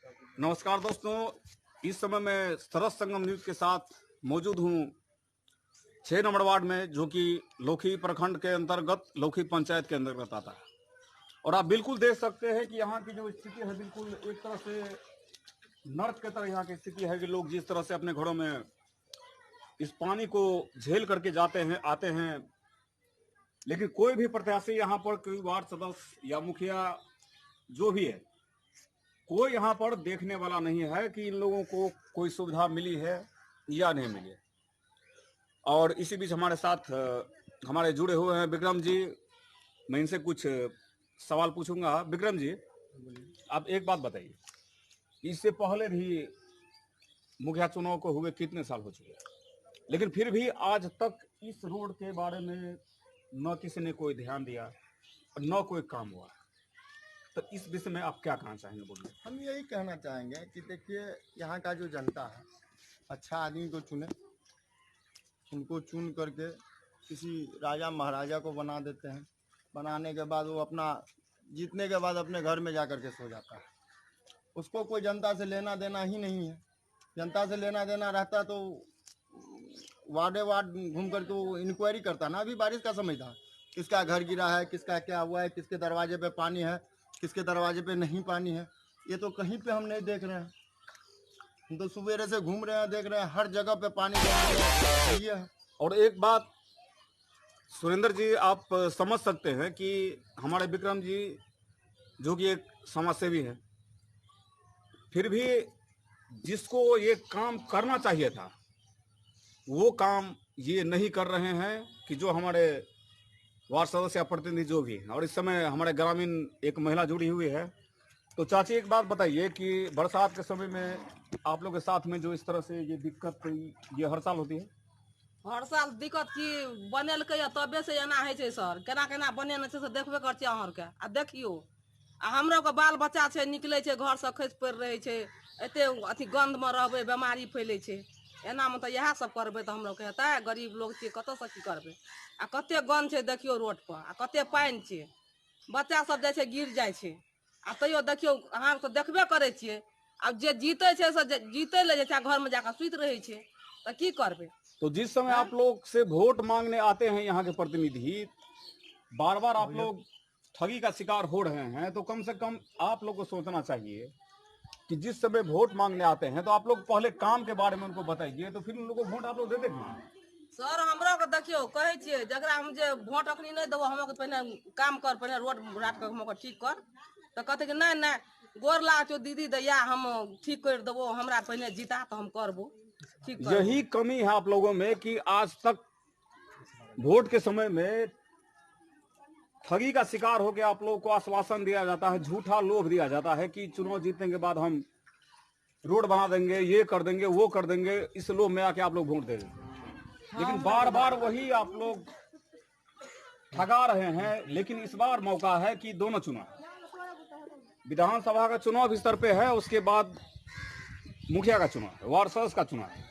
नमस्कार दोस्तों, इस समय मैं सरस संगम न्यूज के साथ मौजूद हूँ 6 नंबर वार्ड में, जो कि लोखी प्रखंड के अंतर्गत लोखी पंचायत के अंतर्गत आता है। और आप बिल्कुल देख सकते हैं कि यहाँ की जो स्थिति है बिल्कुल एक तरह से नर्क की तरह यहाँ की स्थिति है कि लोग जिस तरह से अपने घरों में इस पानी को झेल करके जाते हैं आते हैं, लेकिन कोई भी प्रत्याशी यहाँ पर, कोई वार्ड सदस्य या मुखिया जो भी है, कोई यहाँ पर देखने वाला नहीं है कि इन लोगों को कोई सुविधा मिली है या नहीं मिली है। और इसी बीच हमारे साथ हमारे जुड़े हुए हैं विक्रम जी। मैं इनसे कुछ सवाल पूछूंगा। विक्रम जी, आप एक बात बताइए, इससे पहले भी मुखिया चुनाव को हुए कितने साल हो चुके हैं, लेकिन फिर भी आज तक इस रोड के बारे में न किसी ने कोई ध्यान दिया और न कोई काम हुआ। तो इस विषय में आप क्या कहना चाहेंगे? बोलिए। हम यही कहना चाहेंगे कि देखिए, यहाँ का जो जनता है अच्छा आदमी को चुने, उनको चुन करके किसी राजा महाराजा को बना देते हैं। बनाने के बाद वो अपना जीतने के बाद अपने घर में जा कर के सो जाता है। उसको कोई जनता से लेना देना ही नहीं है। जनता से लेना देना रहता तो वार्डे वार्ड घूम करके वो इंक्वायरी करता ना। अभी बारिश का समय था, किसका घर गिरा है, किसका क्या हुआ है, किसके दरवाजे पे पानी है, किसके दरवाजे पे नहीं पानी है, ये तो कहीं पे हम नहीं देख रहे हैं। हम तो सवेरे से घूम रहे हैं, देख रहे हैं हर जगह पे पानी ये है। और एक बात सुरेंद्र जी, आप समझ सकते हैं कि हमारे विक्रम जी जो कि एक समाज सेवी है, फिर भी जिसको ये काम करना चाहिए था वो काम ये नहीं कर रहे हैं कि जो हमारे वार्ड सदस्य या प्रतिनिधि जो भी हैं। और इस समय हमारे ग्रामीण एक महिला जुड़ी हुई है। तो चाची, एक बात बताइए कि बरसात के समय में आप लोग के साथ में जो इस तरह से ये दिक्कत ये हर साल होती है? हर साल दिक्कत की बनेलकै तबे से एना होइ छै सर। केना केना बनेने छै से देखबे कर छियै अहाँ के। आ देखियो, आ हमरो के बाल बच्चा छै, निकलै छै घर से, खसि पड़ि रहै छै। एते अथी गंध में रहबै, बीमारी फैलै छै। एना में तो इएह सब करबै तो हमरो के हेतै? गरीब लोग छियै, कतऽ से की करबै? आ कते गंध छै देखियो रोड पर, आ कते पानि छै, बच्चा सब जाइ छै गिर जाइ छै। आ तैयो देखियो, अहाँ तो देखबे करै छियै। आब जे जीतै छै से जीतै ले जाइ छै, घर में जाकर सुति रहै छै। तऽ की करबै? तो जिस समय आप लोग से वोट मांगने आते हैं यहाँ के प्रतिनिधि, बार बार आप लोग ठगी का शिकार हो रहे हैं, तो कम से कम आप लोग को सोचना चाहिए कि जिस समय वोट मांगने आते हैं तो आप लोग पहले काम के बारे में उनको बताइए, तो फिर उन लोगों को वोट आप लोग दे देंगे। सर हमरो के देखियो, कहै छियै जकरा हम जे वोट अखनी नहीं देबो, हमरो के पहिने काम कर, पहिने रोड राट के हमरो के ठीक कर। तो कहते कि नहीं नहीं, गोर लाग छौ दीदी दैया, हम ठीक कर देबो, हमरा पहिने जीता तो हम करबो, ठीक करबो। यही कमी है आप लोगों में कि आज तक वोट के समय में ठगी का शिकार होकर आप लोगों को आश्वासन दिया जाता है, झूठा लोभ दिया जाता है कि चुनाव जीतने के बाद हम रोड बना देंगे, ये कर देंगे, वो कर देंगे। इस लोभ में आके आप लोग वोट दे देंगे, लेकिन बार बार वही आप लोग ठगा रहे हैं। लेकिन इस बार मौका है कि दोनों चुनाव, विधानसभा का चुनाव भी सर पे है, उसके बाद मुखिया का चुनाव है, वार्ड सदस्य का चुनाव है।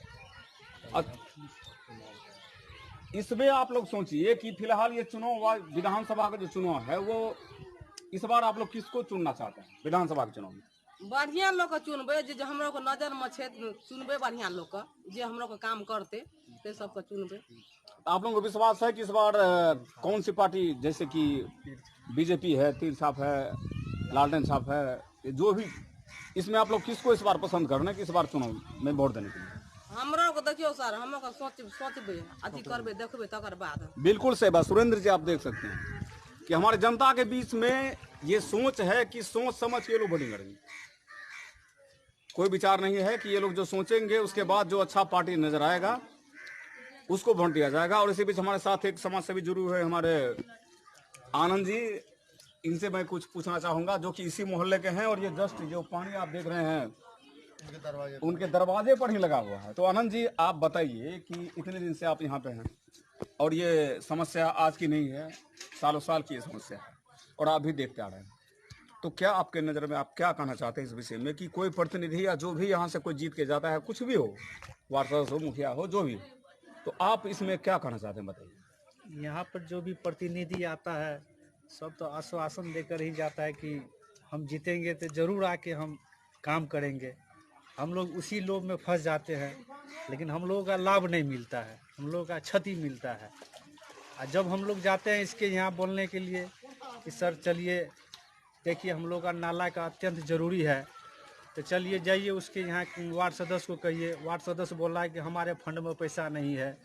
इसमें आप लोग सोचिए कि फिलहाल ये चुनाव, विधानसभा का जो चुनाव है, वो इस बार आप लोग किसको चुनना चाहते हैं विधानसभा के चुनाव में? बढ़िया लोग के चुनबे, जे हमरो के नजर में छै चुनबे, बढ़िया लोग के, जे हमरो के काम करते ते सबके चुनबे। आप लोगों को विश्वास है कि इस बार कौन सी पार्टी, जैसे कि बीजेपी है, तीर छाप है, लालटेन छाप है, जो भी, इसमें आप लोग किसको इस बार पसंद कर रहे हैं कि इस बार चुनाव में वोट देने के लिए? हमरो को देखियो सर, हमरो को सोचबे, अथी करबे, देखबे तकर बाद। बिल्कुल सही बात सुरेंद्र जी, आप देख सकते हैं कि हमारे जनता के बीच में ये सोच है कि सोच समझ के लोग वोटिंग करेंगे। कोई विचार नहीं है कि ये लोग जो सोचेंगे उसके बाद जो अच्छा पार्टी नजर आएगा उसको वोट दिया जाएगा। और इसी बीच हमारे साथ एक समाज सेवी जुड़े हुए हमारे आनंद जी, इनसे मैं कुछ पूछना चाहूंगा, जो कि इसी मोहल्ले के हैं। और ये जस्ट जो पानी आप देख रहे हैं उनके दरवाजे पर ही लगा हुआ है। तो आनंद जी, आप बताइए कि इतने दिन से आप यहाँ पे हैं और ये समस्या आज की नहीं है, सालों साल की ये समस्या है और आप भी देखते आ रहे हैं। तो क्या आपके नज़र में, आप क्या कहना चाहते हैं इस विषय में कि कोई प्रतिनिधि या जो भी यहाँ से कोई जीत के जाता है, कुछ भी हो, वार्ड सदस्य हो, मुखिया हो, जो भी, तो आप इसमें क्या कहना चाहते हैं बताइए। यहाँ पर जो भी प्रतिनिधि आता है सब तो आश्वासन देकर ही जाता है कि हम जीतेंगे तो जरूर आके हम काम करेंगे। हम लोग उसी लोभ में फंस जाते हैं, लेकिन हम लोगों का लाभ नहीं मिलता है, हम लोगों का क्षति मिलता है। और जब हम लोग जाते हैं इसके यहाँ बोलने के लिए कि सर चलिए देखिए हम लोग का नाला का अत्यंत ज़रूरी है, तो चलिए जाइए उसके यहाँ वार्ड सदस्य को कहिए। वार्ड सदस्य बोला है कि हमारे फंड में पैसा नहीं है,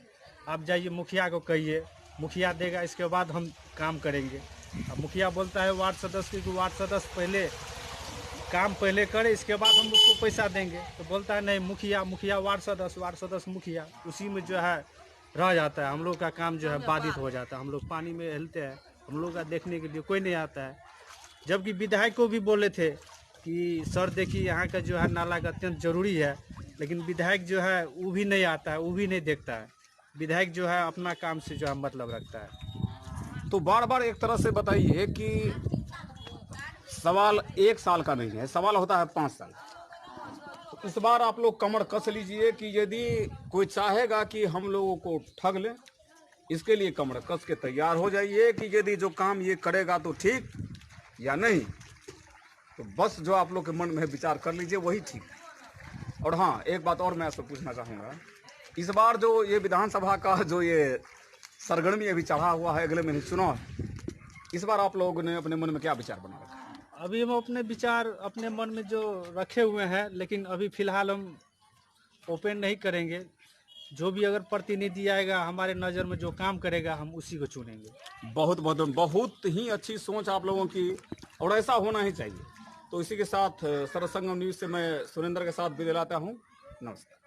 आप जाइए मुखिया को कहिए, मुखिया देगा, इसके बाद हम काम करेंगे। अब मुखिया बोलता है वार्ड सदस्य कि वार्ड सदस्य पहले काम पहले करे, इसके बाद हम उसको पैसा देंगे। तो बोलता है नहीं, मुखिया वार्ड सदस्य मुखिया, उसी में जो है रह जाता है। हम लोग का काम जो है बाधित हो जाता है। हम लोग पानी में हिलते हैं, हम लोग का देखने के लिए कोई नहीं आता है। जबकि विधायक को भी बोले थे कि सर देखिए यहाँ का जो है नाला का अत्यंत ज़रूरी है, लेकिन विधायक जो है वो भी नहीं आता है, वो भी नहीं देखता है। विधायक जो है अपना काम से जो है मतलब रखता है। तो बार बार एक तरह से बताइए कि सवाल 1 साल का नहीं है, सवाल होता है 5 साल। तो इस बार आप लोग कमर कस लीजिए कि यदि कोई चाहेगा कि हम लोगों को ठग ले, इसके लिए कमर कस के तैयार हो जाइए कि यदि जो काम ये करेगा तो ठीक या नहीं। तो बस जो आप लोग के मन में विचार कर लीजिए वही ठीक। और हाँ, एक बात और मैं आपसे पूछना चाहूँगा, इस बार जो ये विधानसभा का जो ये सरगर्मी अभी चढ़ा हुआ है, अगले महीने चुनाव है, इस बार आप लोगों ने अपने मन में क्या विचार बना रखा है? अभी हम अपने विचार अपने मन में जो रखे हुए हैं, लेकिन अभी फ़िलहाल हम ओपन नहीं करेंगे। जो भी अगर प्रतिनिधि आएगा हमारे नज़र में जो काम करेगा हम उसी को चुनेंगे। बहुत ही अच्छी सोच आप लोगों की, और ऐसा होना ही चाहिए। तो इसी के साथ सरस संगम न्यूज़ से मैं सुरेंद्र के साथ विदा लेता हूँ। नमस्कार।